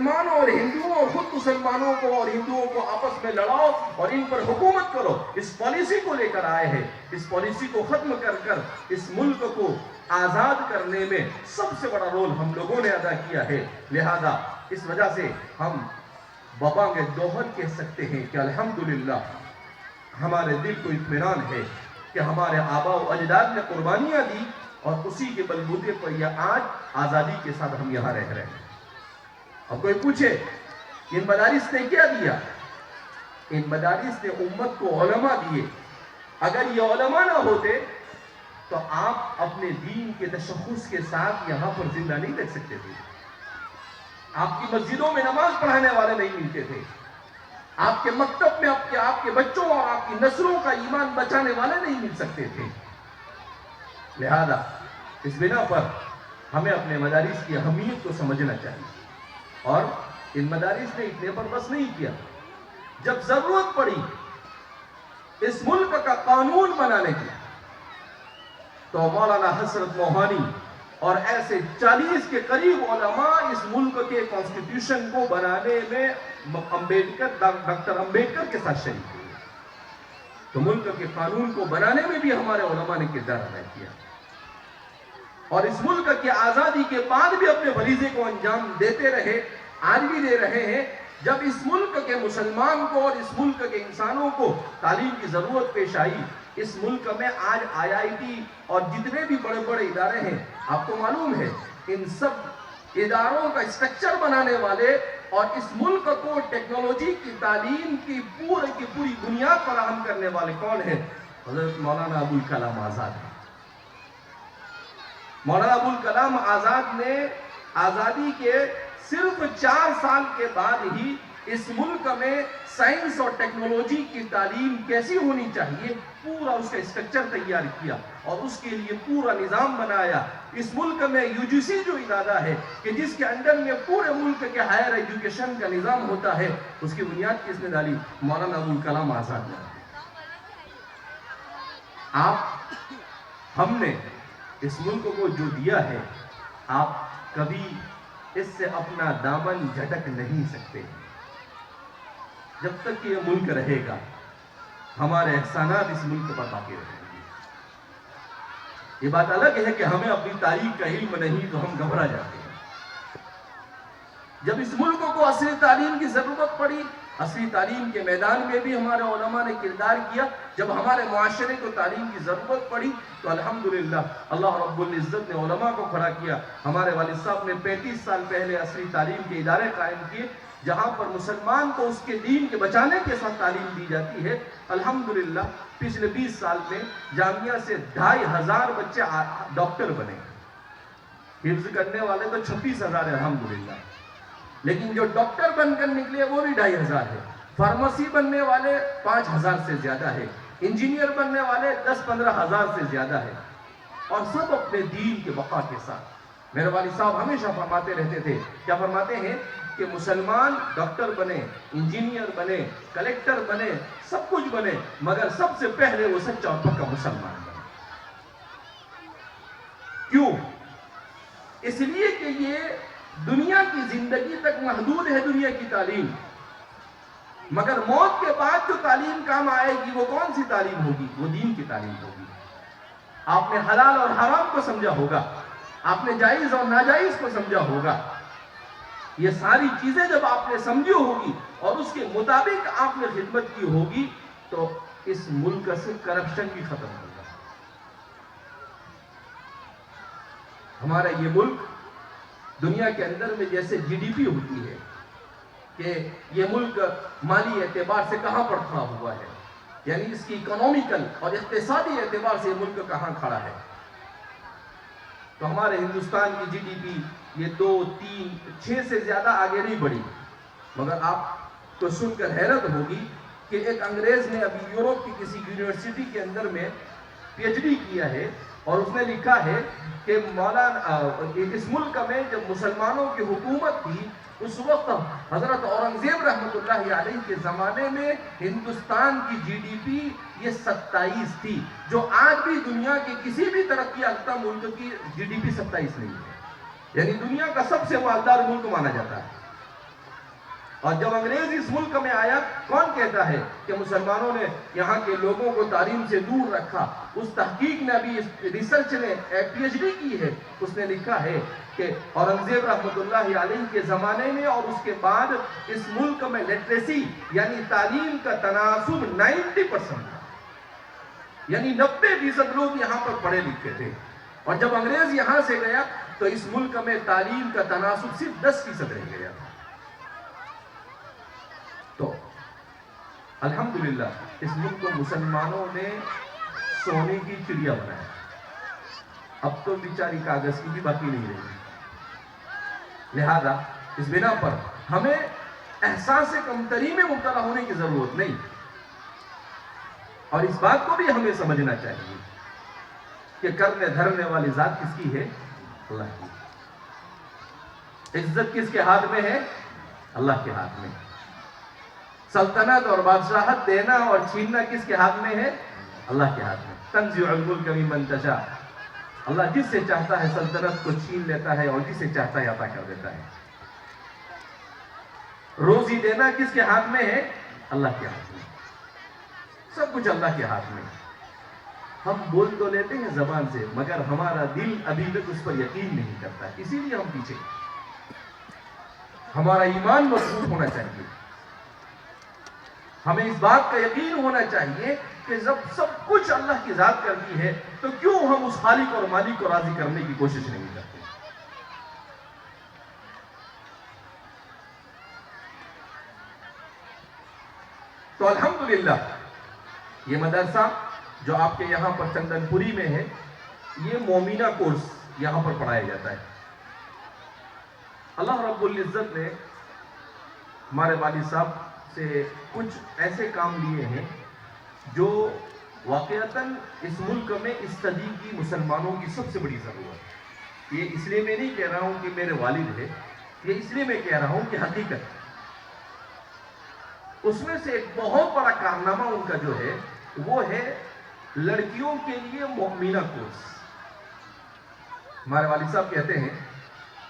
مسلمانوں اور ہندوؤں اور خود مسلمانوں کو اور ہندوؤں کو آپس میں لڑاؤ اور ان پر حکومت کرو، اس پالیسی کو لے کر آئے ہیں۔ اس پالیسی کو ختم کر اس ملک کو آزاد کرنے میں سب سے بڑا رول ہم لوگوں نے ادا کیا ہے۔ لہذا اس وجہ سے ہم بابانگ دوہر کہہ سکتے ہیں کہ الحمدللہ ہمارے دل کو اطمینان ہے کہ ہمارے آباء و اجداد نے قربانیاں دی اور اسی کے بلبوتے پر یہ آج آزادی کے ساتھ ہم یہاں رہ رہے ہیں۔ اب کوئی پوچھے ان مدارس نے کیا دیا؟ ان مدارس نے امت کو علماء دیے۔ اگر یہ علماء نہ ہوتے تو آپ اپنے دین کے تشخص کے ساتھ یہاں پر زندہ نہیں رہ سکتے تھے۔ آپ کی مسجدوں میں نماز پڑھانے والے نہیں ملتے تھے، آپ کے مکتب میں آپ کے بچوں اور آپ کی نسلوں کا ایمان بچانے والے نہیں مل سکتے تھے۔ لہذا اس بنا پر ہمیں اپنے مدارس کی اہمیت کو سمجھنا چاہیے، اور ان مدارس نے اتنے پر بس نہیں کیا۔ جب ضرورت پڑی اس ملک کا قانون بنانے کی تو مولانا حسرت موہانی اور ایسے 40 کے قریب علماء اس ملک کے کانسٹیٹیوشن کو بنانے میں ڈاکٹر امبیڈکر کے ساتھ شریک ہوئے۔ تو ملک کے قانون کو بنانے میں بھی ہمارے علماء نے کردار ادا کیا، اور اس ملک کی آزادی کے بعد بھی اپنے فریضے کو انجام دیتے رہے، آج بھی دے رہے ہیں۔ جب اس ملک کے مسلمان کو اور اس ملک کے انسانوں کو تعلیم کی ضرورت پیش آئی، اس ملک میں آج IIT اور جتنے بھی بڑے بڑے ادارے ہیں، آپ کو معلوم ہے ان سب اداروں کا اسٹرکچر بنانے والے اور اس ملک کو ٹیکنالوجی کی تعلیم کی پوری بنیاد فراہم کرنے والے کون ہیں؟ حضرت مولانا ابوالکلام آزاد ہیں۔ مولانا ابوالکلام آزاد نے آزادی کے صرف 4 سال کے بعد ہی اس ملک میں سائنس اور ٹیکنالوجی کی تعلیم کیسی ہونی چاہیے پورا اس کا اسٹرکچر تیار کیا، اور اس کے لیے پورا نظام بنایا۔ اس ملک میں UGC جو ادارہ ہے کہ جس کے انڈر میں پورے ملک کے ہائر ایجوکیشن کا نظام ہوتا ہے، اس کی بنیاد کس نے ڈالی؟ مولانا ابوالکلام آزاد نے۔ ہم نے اس ملک کو جو دیا ہے، آپ کبھی اس سے اپنا دامن جھٹک نہیں سکتے۔ جب تک کہ یہ ملک رہے گا ہمارے احسانات اس ملک پر باقی رہیں گے۔ یہ بات الگ ہے کہ ہمیں اپنی تاریخ کا علم نہیں تو ہم گھبرا جاتے ہیں۔ جب اس ملک کو عصری تعلیم کی ضرورت پڑی، عصری تعلیم کے میدان میں بھی ہمارے علماء نے کردار کیا۔ جب ہمارے معاشرے کو تعلیم کی ضرورت پڑی تو الحمدللہ اللہ رب العزت نے علماء کو کھڑا کیا۔ ہمارے والد صاحب نے 35 سال پہلے عصری تعلیم کے ادارے قائم کیے، جہاں پر مسلمان کو اس کے دین کے بچانے کے ساتھ تعلیم دی جاتی ہے۔ الحمدللہ پچھلے 20 سال میں جامعہ سے 2500 بچے ڈاکٹر بنے، حفظ کرنے والے تو 36,000 ہیں الحمدللہ، لیکن جو ڈاکٹر بن کر نکلے وہ بھی 2500 ہے۔ فارمیسی بننے والے 5000 سے زیادہ ہے، انجینئر بننے والے 10-15 ہزار سے زیادہ ہے، اور سب اپنے دین کے بقا کے ساتھ۔ میرے والد صاحب ہمیشہ فرماتے رہتے تھے، کیا فرماتے ہیں کہ مسلمان ڈاکٹر بنے، انجینئر بنے، کلیکٹر بنے، سب کچھ بنے، مگر سب سے پہلے وہ سچا اور پکا مسلمان بنے۔ کیوں؟ اس لیے کہ یہ دنیا کی زندگی تک محدود ہے دنیا کی تعلیم، مگر موت کے بعد جو تعلیم کام آئے گی وہ کون سی تعلیم ہوگی؟ وہ دین کی تعلیم ہوگی۔ آپ نے حلال اور حرام کو سمجھا ہوگا، آپ نے جائز اور ناجائز کو سمجھا ہوگا۔ یہ ساری چیزیں جب آپ نے سمجھی ہوگی اور اس کے مطابق آپ نے خدمت کی ہوگی تو اس ملک سے کرپشن بھی ختم ہوگا۔ ہمارا یہ ملک دنیا کے اندر میں جیسے GDP ہوتی ہے کہ یہ ملک مالی اعتبار سے کہاں پر کھڑا ہوا ہے، یعنی اس کی اکنامیکل اور اقتصادی اعتبار سے یہ ملک کہاں کھڑا ہے، تو ہمارے ہندوستان کی GDP یہ 2, 3, 6 سے زیادہ آگے نہیں بڑھی۔ مگر آپ کو سن کر حیرت ہوگی کہ ایک انگریز نے ابھی یورپ کی کسی یونیورسٹی کے اندر میں PhD کیا ہے، اور اس نے لکھا ہے کہ اس ملک میں جب مسلمانوں کی حکومت تھی اس وقت حضرت اورنگزیب رحمۃ اللہ علیہ کے زمانے میں ہندوستان کی GDP یہ 27 تھی، جو آج بھی دنیا کے کسی بھی ترقی یافتہ ملک کی GDP 27 نہیں ہے، یعنی دنیا کا سب سے مالدار ملک مانا جاتا ہے۔ اور جب انگریز اس ملک میں آیا، کون کہتا ہے کہ مسلمانوں نے یہاں کے لوگوں کو تعلیم سے دور رکھا؟ اس تحقیق نے ابھی، اس ریسرچ نے پی ایچ ڈی کی ہے، اس نے لکھا ہے کہ اورنگزیب رحمۃ اللہ علیہ کے زمانے میں اور اس کے بعد اس ملک میں لٹریسی یعنی تعلیم کا تناسب 90% تھا، یعنی 90% لوگ یہاں پر پڑھے لکھے تھے، اور جب انگریز یہاں سے گیا تو اس ملک میں تعلیم کا تناسب صرف 10% رہ گیا تھا۔ تو الحمدللہ اس ملک کو مسلمانوں نے سونے کی چڑیا بنایا، اب تو بیچاری کاغذ کی بھی باقی نہیں رہی۔ لہذا اس بنا پر ہمیں احساس کمتری میں مبتلا ہونے کی ضرورت نہیں، اور اس بات کو بھی ہمیں سمجھنا چاہیے کہ کرنے دھرنے والی ذات کس کی ہے؟ اللہ کی۔ عزت کس کے ہاتھ میں ہے؟ اللہ کے ہاتھ میں۔ سلطنت اور بادشاہت دینا اور چھیننا کس کے ہاتھ میں ہے؟ اللہ کے ہاتھ میں۔ تنزع الملک ممن تشاء، اللہ جس سے چاہتا ہے سلطنت کو چھین لیتا ہے اور جسے چاہتا ہے عطا کر دیتا ہے۔ روزی دینا کس کے ہاتھ میں ہے؟ اللہ کے ہاتھ میں۔ سب کچھ اللہ کے ہاتھ میں۔ ہم بول تو لیتے ہیں زبان سے، مگر ہمارا دل ابھی تک اس پر یقین نہیں کرتا، اسی لیے ہم پیچھے۔ ہمارا ایمان مضبوط ہونا چاہیے، ہمیں اس بات کا یقین ہونا چاہیے کہ جب سب کچھ اللہ کی ذات کرتی ہے تو کیوں ہم اس خالق اور مالک کو راضی کرنے کی کوشش نہیں کرتے؟ تو الحمدللہ یہ مدرسہ جو آپ کے یہاں پر چندن پوری میں ہے، یہ مومنہ کورس یہاں پر پڑھایا جاتا ہے۔ اللہ رب العزت نے ہمارے والد صاحب سے کچھ ایسے کام لیے ہیں جو واقعتاً اس ملک میں اس صدی کی مسلمانوں کی سب سے بڑی ضرورت۔ یہ اس لیے میں نہیں کہہ رہا ہوں کہ میرے والد ہے، یہ اس لیے میں کہہ رہا ہوں کہ حقیقت اس میں سے ایک بہت بڑا کارنامہ ان کا جو ہے وہ ہے لڑکیوں کے لیے مومنہ کورس۔ ہمارے والد صاحب کہتے ہیں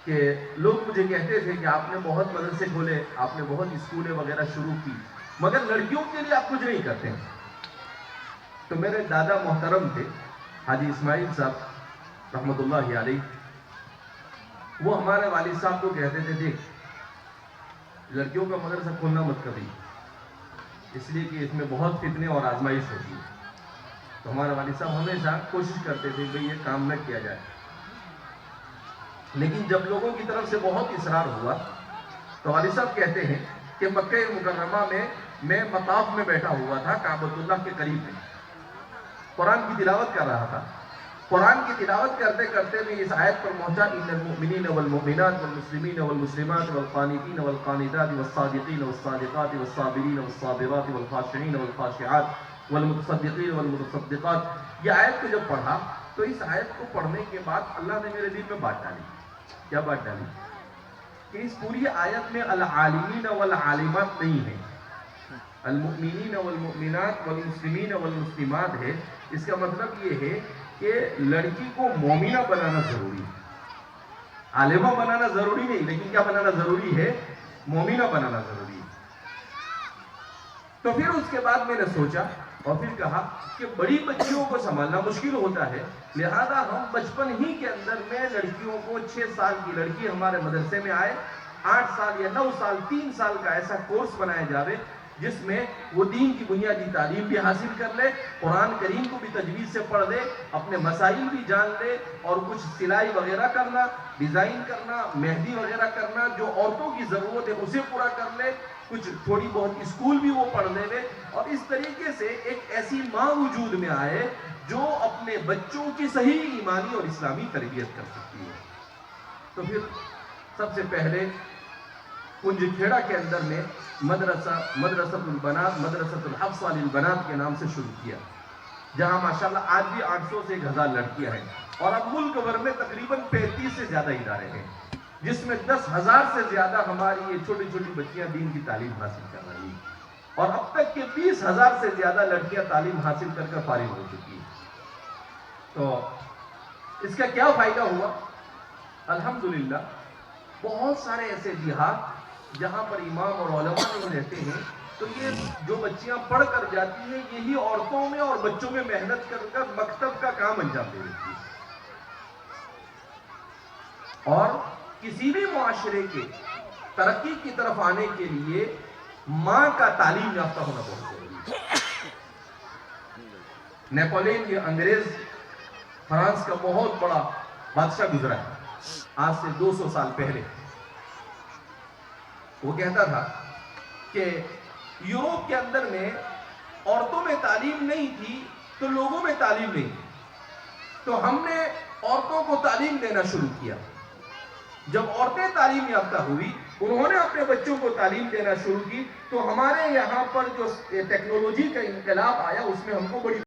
کہ لوگ مجھے کہتے تھے کہ آپ نے بہت مدرسے کھولے، آپ نے بہت اسکولیں وغیرہ شروع کی، مگر لڑکیوں کے لیے آپ کچھ نہیں کرتے ہیں۔ تو میرے دادا محترم تھے حاجی اسماعیل صاحب رحمۃ اللہ علیہ، وہ ہمارے والد صاحب کو کہتے تھے دیکھ لڑکیوں کا مدرسہ کھولنا مت کبھی، اس لیے کہ اس میں بہت فتنے اور آزمائش ہوتی ہے۔ تو ہمارے والد صاحب ہمیشہ کوشش کرتے تھے کہ یہ کام نہ کیا جائے، لیکن جب لوگوں کی طرف سے بہت اصرار ہوا تو والد صاحب کہتے ہیں کہ مکہ مکرمہ میں مطاف میں بیٹھا ہوا تھا، کعبۃ اللہ کے قریب میں قرآن کی تلاوت کر رہا تھا۔ قرآن کی تلاوت کرتے کرتے میں اس آیت پر پہنچا، ان المؤمنین والمؤمنات والمسلمین والمسلمات والقانتین والقانتات والصادقین والصادقات والصابرین والصابرات والخاشعین والخاشعات والمتصدقین والمتصدقات، یہ آیت کو جب پڑھا تو اس آیت کو پڑھنے کے بعد اللہ نے میرے دل میں بات ڈالی۔ کیا بات ڈالی؟ کہ اس پوری آیت میں العالمین والعالمات نہیں ہے، المؤمنین والمؤمنات والمسلمین والمسلمات ہے۔ اس کا مطلب یہ ہے کہ لڑکی کو مومنہ بنانا ضروری ہے، عالمہ بنانا ضروری نہیں، لیکن کیا بنانا ضروری ہے؟ مومنہ بنانا ضروری ہے۔ تو پھر اس کے بعد میں نے سوچا اور پھر کہا کہ بڑی بچیوں کو سنبھالنا مشکل ہوتا ہے، لہذا ہم بچپن ہی کے اندر میں لڑکیوں کو 6 سال کی لڑکی ہمارے مدرسے میں آئے، 8 سال یا 9 سال 3 سال کا ایسا کورس بنایا جاوے جس میں وہ دین کی بنیادی تعلیم بھی حاصل کر لے، قرآن کریم کو بھی تجوید سے پڑھ لے، اپنے مسائل بھی جان لے، اور کچھ سلائی وغیرہ کرنا، ڈیزائن کرنا، مہندی وغیرہ کرنا، جو عورتوں کی ضرورت ہے اسے پورا کر لے، کچھ تھوڑی بہت اسکول بھی وہ پڑھ لے، اور اس طریقے سے ایک ایسی ماں وجود میں آئے جو اپنے بچوں کی صحیح ایمانی اور اسلامی تربیت کر سکتی ہے۔ تو پھر سب سے پہلے کنج کھیڑا کے اندر میں مدرسۃ البنات، مدرسۃ الحفصہ للبنات کے نام سے شروع کیا، جہاں ماشاءاللہ آج بھی 800 سے 1000 لڑکیاں ہیں، اور اب ملک بھر میں تقریباً 35 سے زیادہ ادارے ہیں، جس میں 10,000 سے زیادہ ہماری یہ چھوٹی چھوٹی بچیاں دین کی تعلیم حاصل کر رہی ہیں، اور اب تک کے 20,000 سے زیادہ لڑکیاں تعلیم حاصل کر کر فارغ ہو چکی ہیں۔ تو اس کا کیا فائدہ ہوا؟ الحمدللہ بہت سارے ایسے دیہات جہاں پر امام اور علماء نہیں رہتے ہیں تو یہ جو بچیاں پڑھ کر جاتی ہیں یہی عورتوں میں اور بچوں میں محنت کر کر مکتب کا کام انجام دے دیتی ہیں. اور کسی بھی معاشرے کے ترقی کی طرف آنے کے لیے ماں کا تعلیم یافتہ ہونا بہت ضروری ہے. نیپولین یہ انگریز فرانس کا بہت بڑا بادشاہ گزرا ہے آج سے 200 سال پہلے. وہ کہتا تھا کہ یورپ کے اندر میں عورتوں میں تعلیم نہیں تھی تو لوگوں میں تعلیم نہیں تھی, تو ہم نے عورتوں کو تعلیم دینا شروع کیا. جب عورتیں تعلیم یافتہ ہوئی, انہوں نے اپنے بچوں کو تعلیم دینا شروع کی, تو ہمارے یہاں پر جو ٹیکنالوجی کا انقلاب آیا اس میں ہم کو بڑی